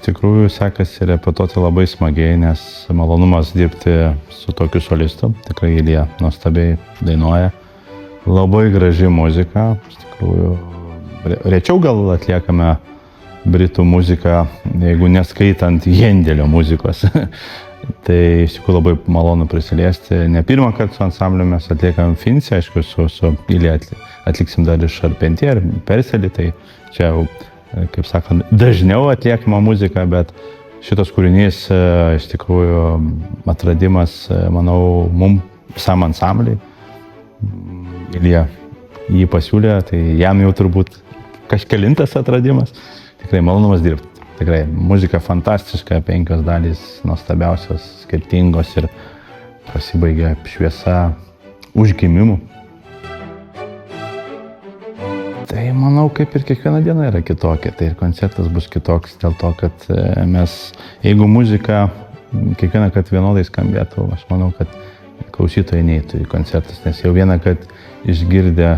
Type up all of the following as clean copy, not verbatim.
tikrųjų sekasi repetuoti labai smagiai, nes malonumas dirbti su tokiu solistu. Tikrai Ilja nuostabiai dainuoja. Labai graži muzika. Iš tikrųjų, rečiau gal atliekame britų muziką, jeigu neskaitant Hendelio muzikos. Tai iš tikrųjų labai malonu prisiliesti. Ne pirmą kartą su ansambliu mes atliekam Finci, aišku, su Ilja atliksim dar iš Charpentier, Perselį, tai čia jau, kaip sakant, dažniau atliekama muzika, bet šitas kūrinys iš tikrųjų atradimas, manau, mum visam ansambliui. Ilja jį pasiūlė, tai jam jau turbūt kažkelintas atradimas. Tikrai malonumas dirbti. Tikrai muzika fantastiška, 5 dalys nuostabiausios, skirtingos ir pasibaigia šviesa užgimimu. Tai manau, kaip ir kiekviena diena yra kitokia, tai ir koncertas bus kitoks dėl to, kad mes, jeigu muzika kiekvieną kartą vienodai skambėtų, aš manau, kad klausytojai neitų į koncertus, nes jau vieną kartą išgirdę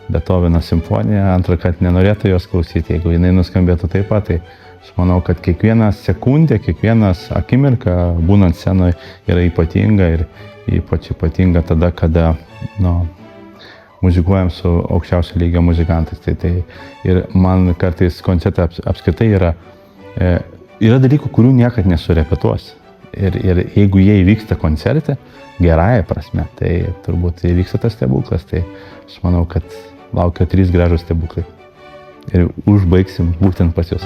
Beethoveno simfoniją, antrą kartą nenorėtų jos klausyti, jeigu jinai nuskambėtų taip pat, tai aš manau, kad kiekviena sekundė, kiekvienas akimirka būnant scenoje yra ypatinga ir ypač ypatinga tada, kada muzikuojam su aukščiausio lygio muzikantais. Tai ir man kartais koncerte apskritai yra dalykų, kurių niekad nesurepetuosi. Ir jeigu jie įvyksta koncerte, gerąja prasme, tai turbūt įvyksta tas stebuklas. Tai aš manau, kad laukia 3 gražūs stebuklai. Ir užbaigsim būtent pas jūs.